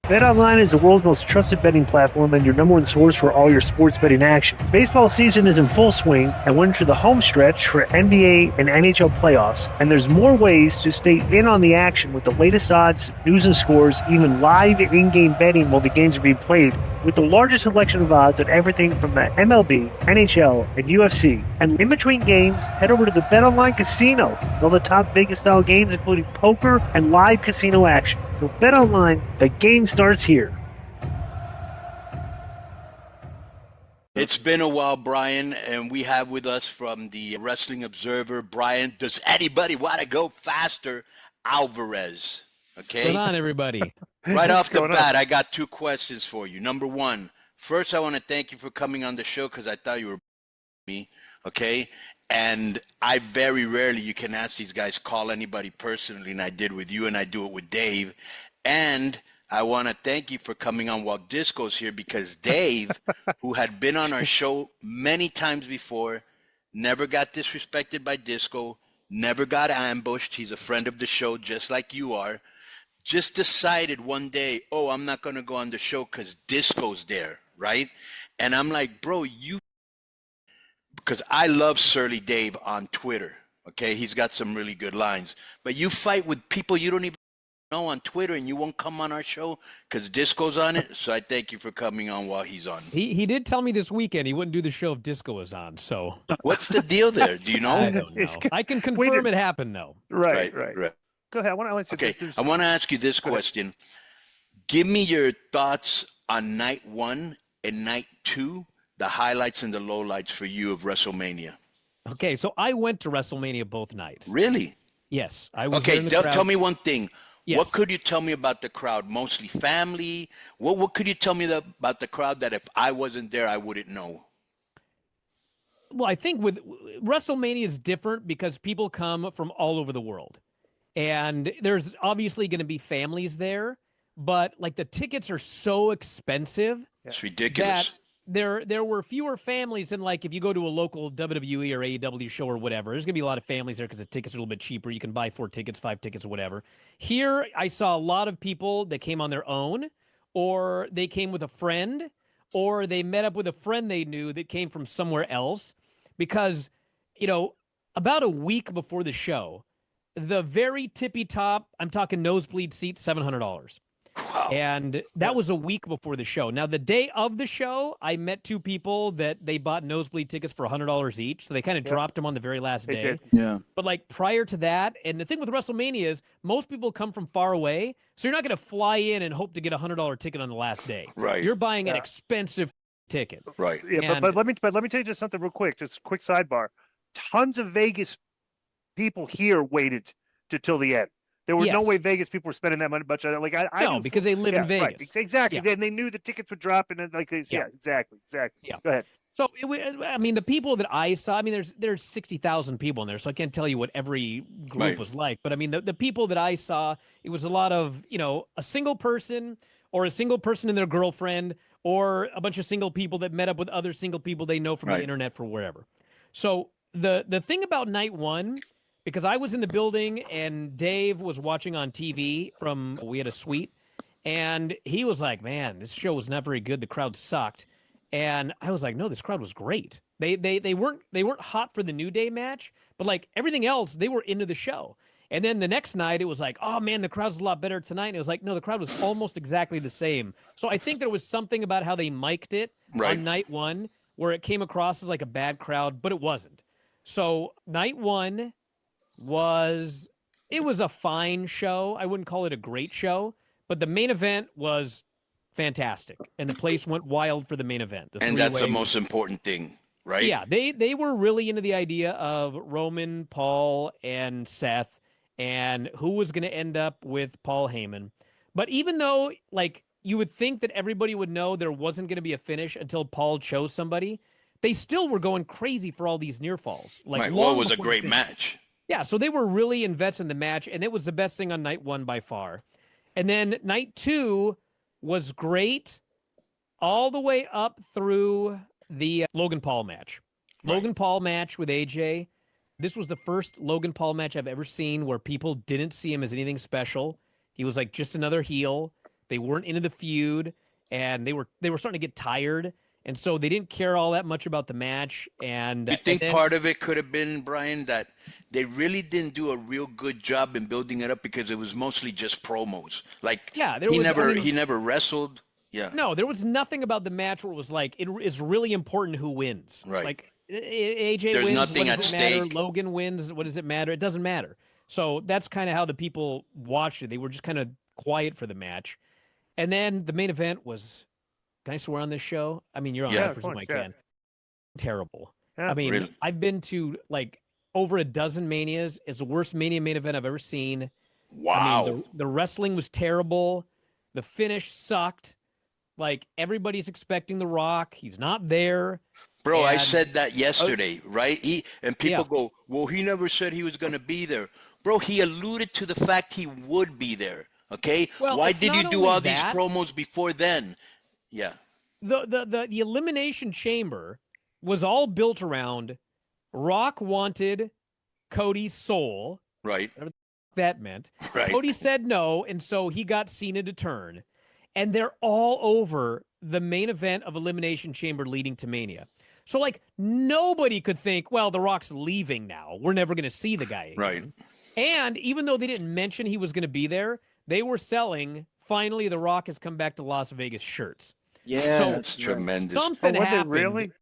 BetOnline is the world's most trusted betting platform and your number one source for all your sports betting action. Baseball season is in full swing, and we're into the home stretch for NBA and NHL playoffs. And there's more ways to stay in on the action with the latest odds, news and scores, even live in-game betting while the games are being played. With the largest selection of odds on everything from the MLB, NHL, and UFC. And in between games, head over to the BetOnline Casino. All the top Vegas-style games, including poker and live casino action. So BetOnline, the game starts here. It's been a while, Bryan, and we have with us from the Wrestling Observer, Bryan, does anybody want to go faster? Alvarez. Okay? What's going on, everybody? Right off the bat, I got two questions for you. Number one, first I want to thank you for coming on the show because I thought you were me, okay? And I very rarely, you can ask these guys, call anybody personally, and I did with you, and I do it with Dave. And I want to thank you for coming on while Disco's here because Dave, who had been on our show many times before, never got disrespected by Disco, never got ambushed. He's a friend of the show just like you are. Just decided one day, oh, I'm not going to go on the show because Disco's there, right? And I'm like, bro, because I love Surly Dave on Twitter, okay? He's got some really good lines. But you fight with people you don't even know on Twitter and you won't come on our show because Disco's on it. So I thank you for coming on while he's on. He did tell me this weekend he wouldn't do the show if Disco was on, so. What's the deal there? Do you know? I don't know. I can confirm it happened, though. Right. Go ahead. I want to ask you this question. Give me your thoughts on night one and night two, the highlights and the lowlights for you of WrestleMania. Okay, so I went to WrestleMania both nights. Really? Yes. I was okay, there in the crowd. Tell me one thing. Yes. What could you tell me about the crowd? Mostly family? What could you tell me about the crowd that if I wasn't there, I wouldn't know? Well, I think with WrestleMania is different because people come from all over the world. And there's obviously going to be families there, but like the tickets are so expensive. It's ridiculous. That there were fewer families than like if you go to a local WWE or AEW show or whatever. There's going to be a lot of families there because the tickets are a little bit cheaper. You can buy 4 tickets, 5 tickets, or whatever. Here, I saw a lot of people that came on their own, or they came with a friend, or they met up with a friend they knew that came from somewhere else. Because, about a week before the show, the very tippy top, I'm talking nosebleed seats, $700. Wow. And that was a week before the show. Now, the day of the show, I met 2 people that they bought nosebleed tickets for $100 each. So they kind of dropped them on the very last day. Did. Yeah. But like prior to that, and the thing with WrestleMania is most people come from far away. So you're not going to fly in and hope to get a $100 ticket on the last day. Right. You're buying an expensive ticket. Right. Yeah, but let me tell you just something real quick. Just a quick sidebar. Tons of Vegas people here waited till the end. There was no way Vegas people were spending that much on it. No, because they live in Vegas. Right, exactly. Yeah. They knew the tickets would drop, and exactly. Yeah. Go ahead. So, the people that I saw, there's 60,000 people in there, so I can't tell you what every group was like. But, the people that I saw, it was a lot of, a single person or a single person and their girlfriend or a bunch of single people that met up with other single people they know from the internet for wherever. So, the thing about night one, because I was in the building and Dave was watching on TV we had a suite, and he was like, man, this show was not very good. The crowd sucked. And I was like, no, this crowd was great. They weren't hot for the New Day match, but like everything else, they were into the show. And then the next night, it was like, oh man, the crowd's a lot better tonight. And it was like, no, the crowd was almost exactly the same. So I think there was something about how they mic'd it on night one where it came across as like a bad crowd, but it wasn't. So night one was a fine show. I wouldn't call it a great show, but the main event was fantastic, and the place went wild for the main event. And that's the most important thing, right? Yeah, they were really into the idea of Roman, Paul, and Seth, and who was going to end up with Paul Heyman. But even though, like, you would think that everybody would know there wasn't going to be a finish until Paul chose somebody, they still were going crazy for all these near falls. Like, it was a great match. Yeah, so they were really invested in the match, and it was the best thing on night one by far. And then night two was great all the way up through the Logan Paul match. Logan Paul match with AJ. This was the first Logan Paul match I've ever seen where people didn't see him as anything special. He was like just another heel. They weren't into the feud, and they were starting to get tired, and so they didn't care all that much about the match. And You think then, part of it could have been, Brian, that they really didn't do a real good job in building it up because it was mostly just promos. Like yeah, there he was never I mean, he never wrestled. Yeah. no, there was nothing about the match where it was like it is really important who wins. Right. Like AJ There's wins. nothing What does at it matter? stake. Logan wins. What does it matter? It doesn't matter. So that's kind of how the people watched it. They were just kind of quiet for the match. And then the main event was, can I swear on this show? I mean, you're on, Yeah. I presume I Yeah. can. Terrible. Yeah, I mean, really. I've been to like over a dozen Manias. It's the worst Mania main event I've ever seen. Wow. I mean, the wrestling was terrible. The finish sucked. Like everybody's expecting The Rock. He's not there. Bro, I And- said that yesterday, right? And people Yeah. go, well, he never said he was going to be there. Bro, he alluded to the fact he would be there. Okay? Well, Why it's did you not do only all these that. promos before then? Yeah. The Elimination Chamber was all built around Rock wanted Cody's soul. Right. That meant Right. Cody said no, and so he got Cena to turn. And they're all over the main event of Elimination Chamber leading to Mania. So, like, nobody could think, well, The Rock's leaving now. We're never going to see the guy again. Right. And even though they didn't mention he was going to be there, they were selling, finally, The Rock has come back to Las Vegas shirts. Yeah, So- That's tremendous. Something Oh, was it happened. really?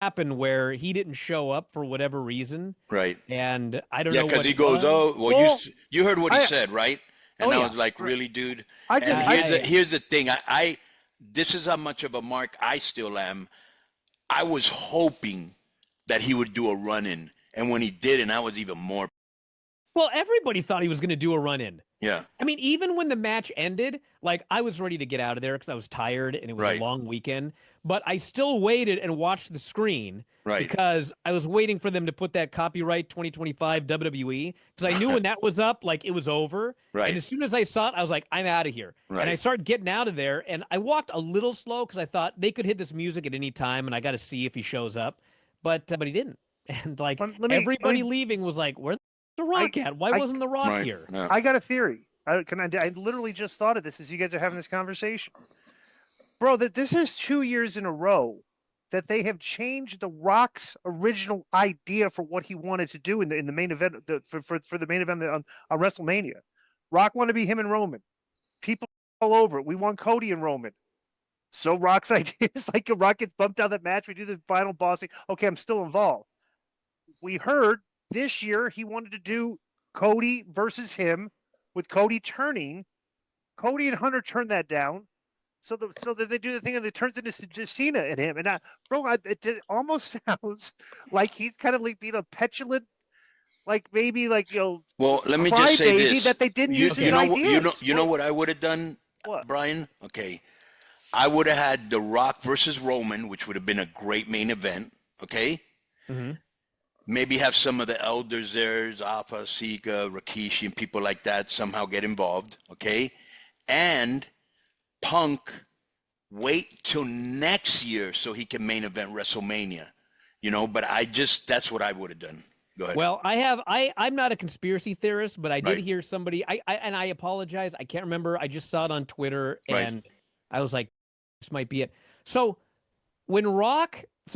Happened where he didn't show up for whatever reason. Right. And I don't Yeah, know because what he it goes, was. oh, well, Well, you heard what he I- said, right? And Oh, I yeah. was like, really, dude? I And did. here's the thing. This is how much of a mark I still am. I was hoping that he would do a run-in. And when he didn't, I was even more. Well, everybody thought he was going to do a run-in. Yeah. I mean, even when the match ended, like I was ready to get out of there because I was tired and it was Right. a long weekend. But I still waited and watched the screen Right. because I was waiting for them to put that copyright 2025 WWE because I knew when that was up, like it was over. Right. And as soon as I saw it, I was like, I'm out of here. Right. And I started getting out of there, and I walked a little slow because I thought they could hit this music at any time, and I got to see if he shows up. But he didn't. And like everybody leaving was like, "Where's the Rock at? Why wasn't the Rock Right. here?" Yeah. I got a theory. I literally just thought of this as you guys are having this conversation, bro. That this is 2 years in a row that they have changed the Rock's original idea for what he wanted to do in the main event for the main event on WrestleMania. Rock wanted to be him and Roman. People all over it. We want Cody and Roman. So Rock's idea is like a Rock gets bumped out of that match. We do the final bossing. Okay, I'm still involved. We heard this year he wanted to do Cody versus him with Cody turning. Cody and Hunter turned that down. So that they do the thing and it turns into just Cena and him. And it almost sounds like he's kind of like being a petulant, like maybe like, Well, let me just say crybaby this. that they didn't use his you know, ideas. you know what I would have done, What? Brian? Okay. I would have had The Rock versus Roman, which would have been a great main event. Okay. Mhm. Maybe have some of the elders there, Alpha, Sika, Rikishi, and people like that somehow get involved. Okay. And Punk wait till next year so he can main event WrestleMania. But that's what I would have done. Go ahead. Well, I'm not a conspiracy theorist, but I did Right. hear somebody. And I apologize. I can't remember. I just saw it on Twitter, Right. and I was like, this might be it. So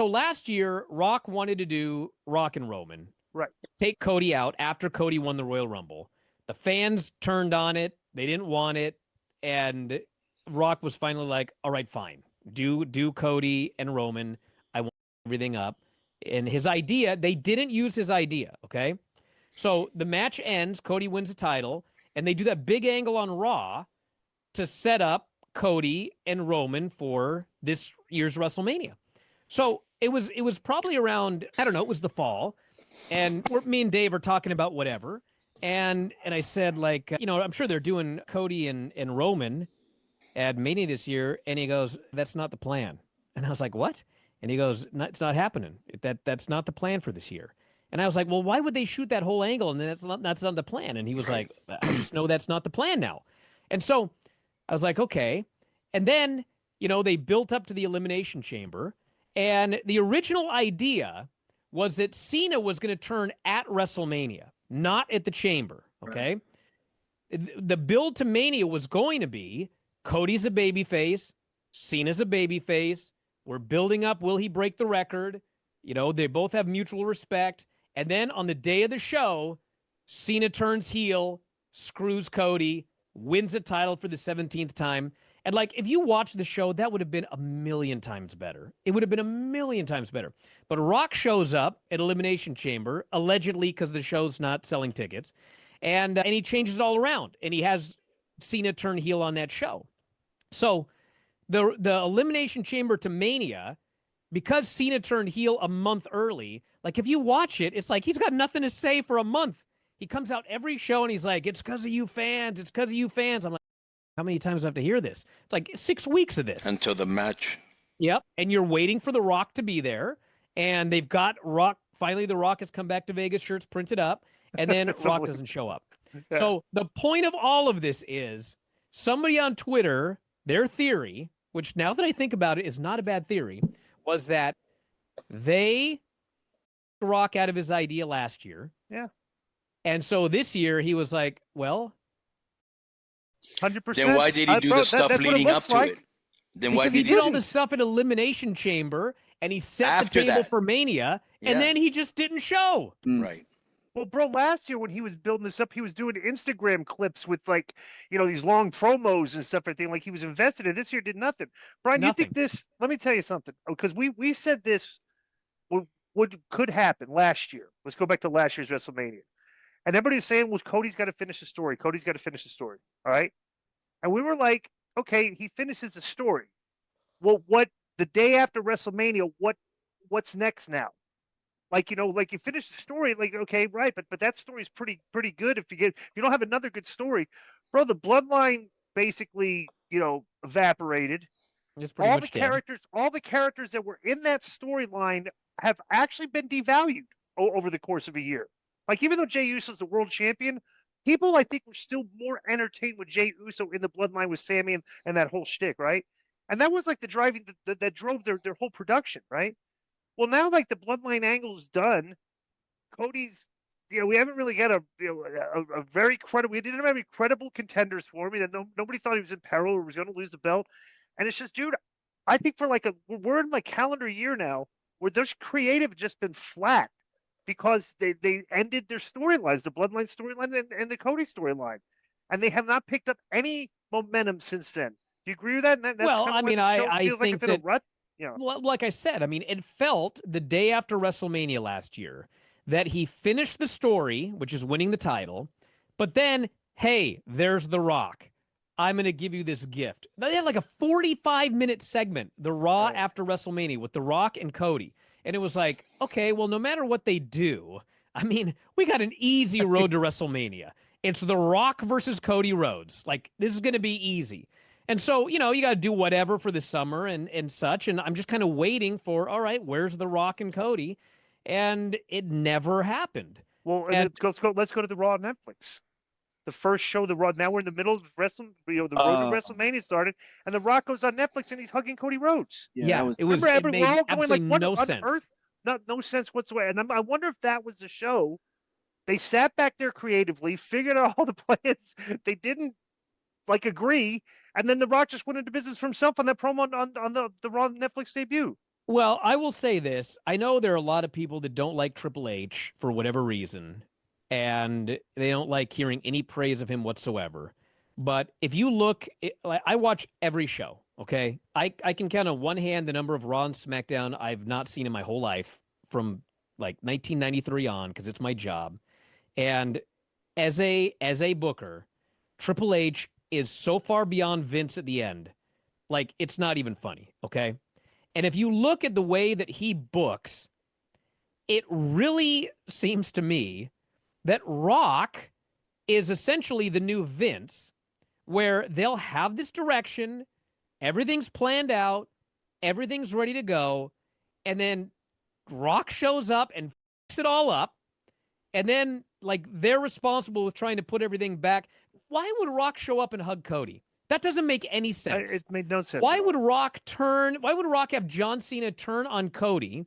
last year, Rock wanted to do Rock and Roman. Right. Take Cody out after Cody won the Royal Rumble. The fans turned on it. They didn't want it. And Rock was finally like, all right, fine. Do Cody and Roman. I want everything up. And his idea, they didn't use his idea, okay? So the match ends, Cody wins the title, and they do that big angle on Raw to set up Cody and Roman for this year's WrestleMania. So it was probably around, I don't know, it was the fall, and me and Dave are talking about whatever, and I said, like, I'm sure they're doing Cody and Roman at Mania this year, and he goes, that's not the plan. And I was like, what? And he goes, no, it's not happening. That's not the plan for this year. And I was like, well, why would they shoot that whole angle? And then that's not the plan. And he was like, I just know that's not the plan now. And so I was like, okay. And then, they built up to the Elimination Chamber. And the original idea was that Cena was going to turn at WrestleMania, not at the Chamber. Okay. Right. The build to Mania was going to be Cody's a babyface. Cena's a babyface. We're building up. Will he break the record? They both have mutual respect. And then on the day of the show, Cena turns heel, screws Cody, wins a title for the 17th time. And if you watch the show, that would have been a million times better. It would have been a million times better. But Rock shows up at Elimination Chamber, allegedly because the show's not selling tickets, and he changes it all around. And he has Cena turn heel on that show. So the Elimination Chamber to Mania, because Cena turned heel a month early, if you watch it, it's he's got nothing to say for a month. He comes out every show and he's like, it's because of you fans. It's because of you fans. I'm like, how many times do I have to hear this? It's 6 weeks of this. Until the match. Yep. And you're waiting for The Rock to be there. And they've got Rock. Finally, The Rock has come back to Vegas, shirts printed up. And then Rock doesn't show up. Yeah. So the point of all of this is somebody on Twitter, their theory, which now that I think about it is not a bad theory, was that they took Rock out of his idea last year. Yeah. And so this year he was like, well, 100%. Then why did he do the stuff leading up to it? Then why did he did all the stuff at Elimination Chamber and he set the table for Mania, and then he just didn't show. Right. Well, bro, last year when he was building this up, he was doing Instagram clips with these long promos and stuff. Everything he was invested in. This year did nothing. Brian, you think this? Let me tell you something. Because we said this could happen last year. Let's go back to last year's WrestleMania. And everybody's saying, well, Cody's got to finish the story. Cody's got to finish the story. All right. And we were like, okay, he finishes the story. Well, the day after WrestleMania, what's next now? You finish the story, okay, right, but that story's pretty good if you don't have another good story. Bro, the bloodline basically, evaporated. All the characters that were in that storyline have actually been devalued over the course of a year. Even though Jey Uso's the world champion, people, I think, were still more entertained with Jey Uso in the bloodline with Sami and that whole shtick, right? And that was the driving that drove their whole production, right? Well, now the bloodline angle is done. Cody's, we haven't really got a very credible. We didn't have any credible contenders for me. That nobody thought he was in peril or was going to lose the belt. And it's just, dude, I think for we're in calendar year now where there's creative just been flat because they ended their storylines, the bloodline storyline and the Cody storyline, and they have not picked up any momentum since then. Do you agree with that? That's I think it's in a rut. Like I said, it felt the day after WrestleMania last year that he finished the story, which is winning the title, but then, hey, there's The Rock. I'm going to give you this gift. They had a 45-minute segment, the Raw after WrestleMania with The Rock and Cody. And it was okay, well, no matter what they do, we got an easy road to WrestleMania. It's The Rock versus Cody Rhodes. This is going to be easy. And so, you got to do whatever for the summer and such. And I'm just kind of waiting for, all right, where's The Rock and Cody? And it never happened. Well, let's go to the Raw on Netflix. The first show, the Raw. Now we're in the middle of wrestling. The road to WrestleMania started, and The Rock goes on Netflix and he's hugging Cody Rhodes. Yeah, it made absolutely no sense. Earth? No sense whatsoever. And I wonder if that was the show. They sat back there creatively, figured out all the plans. They didn't agree. And then The Rock just went into business for himself on that promo on the Raw Netflix debut. Well, I will say this. I know there are a lot of people that don't like Triple H for whatever reason, and they don't like hearing any praise of him whatsoever. But if you look, I watch every show, okay? I can count on one hand the number of Raw and SmackDown I've not seen in my whole life from 1993 on, because it's my job. And as a booker, Triple H is so far beyond Vince at the end, it's not even funny, okay? And if you look at the way that he books, it really seems to me that Rock is essentially the new Vince, where they'll have this direction, everything's planned out, everything's ready to go, and then Rock shows up and fucks it all up, and then they're responsible with trying to put everything back. Why would Rock show up and hug Cody? That doesn't make any sense. It made no sense. Why would Rock have John Cena turn on Cody?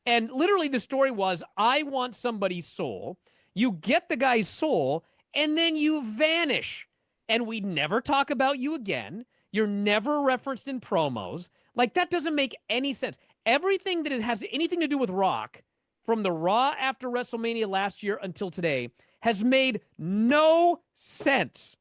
And literally the story was, I want somebody's soul. You get the guy's soul, and then you vanish. And we never talk about you again. You're never referenced in promos. Like, that doesn't make any sense. Everything that has anything to do with Rock, from the Raw after WrestleMania last year until today, has made no sense.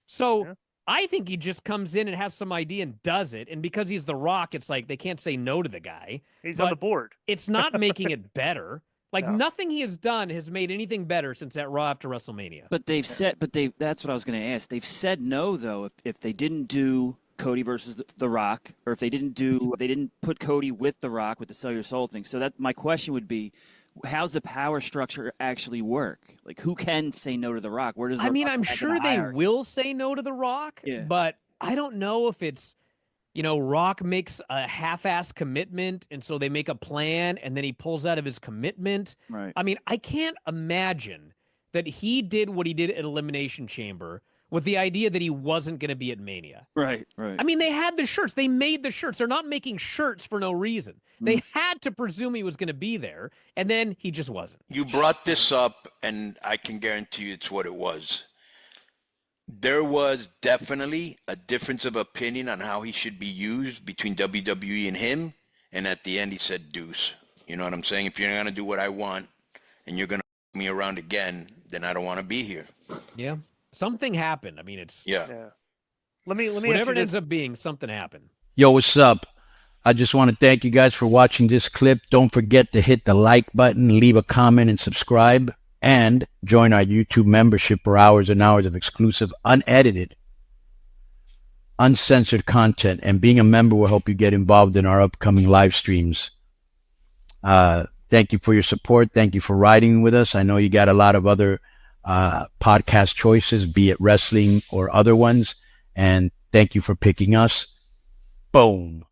So I think he just comes in and has some idea and does it. And because he's The Rock, it's like they can't say no to the guy. He's on the board. It's not making it better. Like, nothing he has done has made anything better since that Raw after WrestleMania. But that's what I was going to ask. They've said no, though, if they didn't do Cody versus the Rock, or if they didn't put Cody with the Rock with the Sell Your Soul thing. So that my question would be, how's the power structure actually work? Like, who can say no to the Rock? Where does the Rock I'm sure they will say no to the Rock, but I don't know if it's, Rock makes a half-ass commitment, and so they make a plan, and then he pulls out of his commitment. Right. I mean, I can't imagine that he did what he did at Elimination Chamber with the idea that he wasn't going to be at Mania. Right. I mean, they had the shirts. They made the shirts. They're not making shirts for no reason. They had to presume he was going to be there, and then he just wasn't. You brought this up, and I can guarantee you it's what it was. There was definitely a difference of opinion on how he should be used between WWE and him, and at the end he said, deuce. You know what I'm saying? If you're not going to do what I want, and you're going to me around again, then I don't want to be here. Yeah. Something happened. I mean, it's... Yeah. Let me whatever it ends up being, something happened. Yo, what's up? I just want to thank you guys for watching this clip. Don't forget to hit the like button, leave a comment, and subscribe. And join our YouTube membership for hours and hours of exclusive, unedited, uncensored content. And being a member will help you get involved in our upcoming live streams. Thank you for your support. Thank you for riding with us. I know you got a lot of other podcast choices, be it wrestling or other ones. And thank you for picking us. Boom.